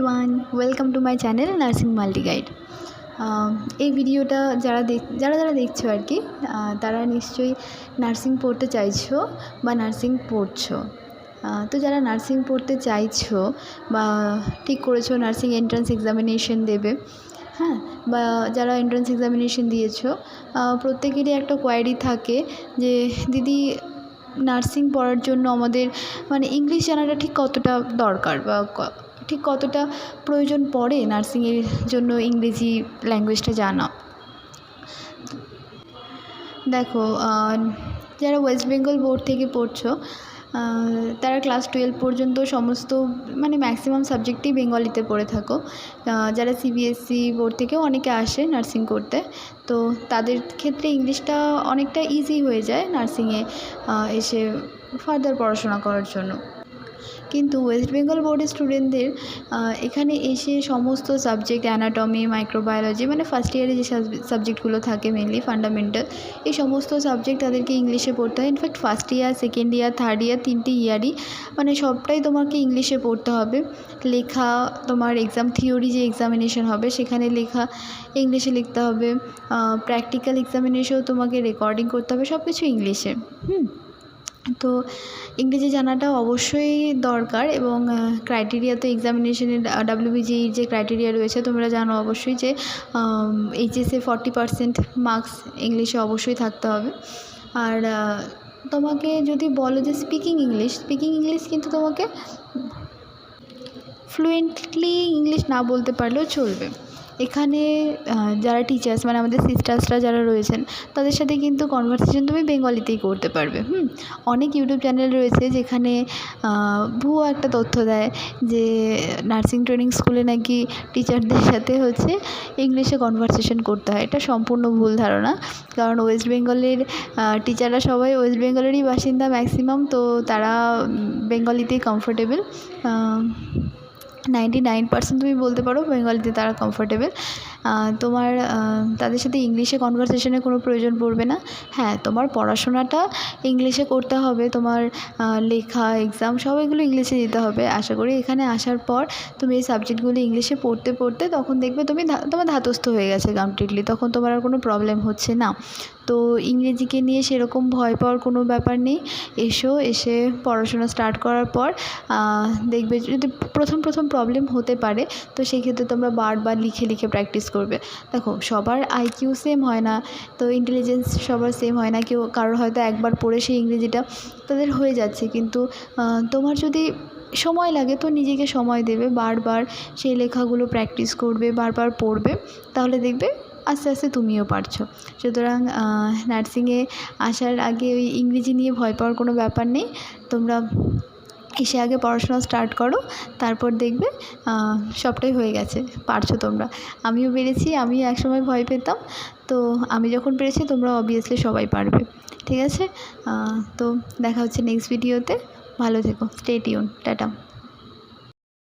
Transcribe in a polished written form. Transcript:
Everyone, welcome to my channel nursing multi guide. এই ভিডিওটা যারা দেখছো আর কি, তারা নিশ্চয়ই নার্সিং পড়তে চাইছো বা নার্সিং পড়ছো। তো যারা নার্সিং পড়তে চাইছো বা ঠিক করেছো নার্সিং এন্ট্রান্স এক্সামিনেশন দেবে, হ্যাঁ, বা যারা এন্ট্রান্স এক্সামিনেশন দিয়েছো, প্রত্যেকেরই একটা কোয়ারি থাকে যে দিদি নার্সিং পড়ার জন্য আমাদের মানে ইংলিশ জানাটা ঠিক কতটা দরকার বা ঠিক কতটা প্রয়োজন পড়ে নার্সিংয়ের জন্য ইংরেজি ল্যাঙ্গুয়েজটা জানা। দেখো, যারা ওয়েস্ট বেঙ্গল বোর্ড থেকে পড়ছো, তারা ক্লাস 12 পর্যন্ত সমস্ত মানে ম্যাক্সিমাম সাবজেক্টই বেঙ্গলিতে পড়ে থাকো। যারা সিবিএসসি বোর্ড থেকেও অনেকে আসে নার্সিং করতে, তো তাদের ক্ষেত্রে ইংলিশটা অনেকটা ইজি হয়ে যায় নার্সিংয়ে এসে ফার্দার পড়াশোনা করার জন্য। কিন্তু ওয়েস্ট বেঙ্গল বোর্ডের স্টুডেন্টদের এখানে এসে সমস্ত সাবজেক্ট অ্যানাটমি, মাইক্রোবায়োলজি, মানে ফার্স্ট ইয়ারে যে সাবজেক্টগুলো থাকে মেনলি ফান্ডামেন্টাল, এই সমস্ত সাবজেক্ট তাদেরকে ইংলিশে পড়তে হয়। In fact first year, second year, third year, 3টে ইয়ারই মানে সবটাই তোমাকে ইংলিশে পড়তে হবে। লেখা, তোমার এক্সাম থিওরি যে এক্সামিনেশন হবে সেখানে লেখা ইংলিশে লিখতে হবে, প্র্যাকটিক্যাল এক্সামিনেশনেও তোমাকে রেকর্ডিং করতে হবে, সব কিছু ইংলিশে। তো ইংরেজি জানাটা অবশ্যই দরকার। এবং ক্রাইটেরিয়া তো এক্সামিনেশনের WBGEর যে ক্রাইটেরিয়া রয়েছে তোমরা জানো অবশ্যই যে এইচএসে 40% মার্কস ইংলিশে অবশ্যই থাকতে হবে। আর তোমাকে যদি বলো যে স্পিকিং ইংলিশ কিন্তু তোমাকে ফ্লুয়েন্টলি ইংলিশ না বলতে পারলেও চলবে। এখানে যারা টিচার্স মানে আমাদের সিস্টার্সরা যারা রয়েছেন তাদের সাথে কিন্তু কনভারসেশন তুমি বেঙ্গলিতেই করতে পারবে। অনেক ইউটিউব চ্যানেল রয়েছে যেখানে ভুয়ো একটা তথ্য দেয় যে নার্সিং ট্রেনিং স্কুলে নাকি টিচারদের সাথে ইংলিশে কনভারসেশন করতে হয়। এটা সম্পূর্ণ ভুল ধারণা, কারণ ওয়েস্ট বেঙ্গলের টিচাররা সবাই ওয়েস্ট বেঙ্গলেরই বাসিন্দা ম্যাক্সিমাম, তো তারা বেঙ্গলিতেই কমফোর্টেবল। 99% তুমি বলতে পারো বেঙ্গলিতে তারা কমফোর্টেবল। তোমার তাদের সাথে ইংলিশে কনভারসেশনের কোনো প্রয়োজন পড়বে না। হ্যাঁ, তোমার পড়াশোনাটা ইংলিশে করতে হবে, তোমার লেখা, এক্সাম সব এগুলো ইংলিশে দিতে হবে। আশা করি এখানে আসার পর তুমি এই সাবজেক্টগুলো ইংলিশে পড়তে তখন দেখবে তোমার ধাতস্থ হয়ে গেছে কমপ্লিটলি, তখন তোমার আর কোনো প্রবলেম হচ্ছে না। তো ইংরেজিকে নিয়ে সেরকম ভয় পাওয়ার কোনো ব্যাপার নেই। এসে পড়াশোনা স্টার্ট করার পর দেখবে যদি প্রথম প্রবলেম হতে পারে, তো সেই ক্ষেত্রে তোমরা বারবার লিখে প্র্যাকটিস করবে। দেখো, সবার IQ সেম হয় না, তো ইন্টেলিজেন্স সবার সেম হয় না। কারোর হয়তো একবার পড়ে সেই ইংরেজিটা তাদের হয়ে যাচ্ছে, কিন্তু তোমার যদি সময় লাগে তো নিজেকে সময় দেবে, বারবার সেই লেখাগুলো প্র্যাকটিস করবে, বারবার পড়বে, তাহলে দেখবে আস্তে আস্তে তুমিও পারছো। সুতরাং নার্সিংয়ে আসার আগে ওই ইংরেজি নিয়ে ভয় পাওয়ার কোনো ব্যাপার নেই। তোমরা এসে আগে পড়াশোনা স্টার্ট করো, তারপর দেখবে সবটাই হয়ে গেছে, পারছো তোমরা। আমিও পেরেছি, আমিও একসময় ভয় পেতাম, তো আমি যখন পেরেছি তোমরা অবভিয়াসলি সবাই পারবে। ঠিক আছে, তো দেখা হচ্ছে নেক্সট ভিডিওতে। ভালো থেকো, স্টে টিউন, টাটা।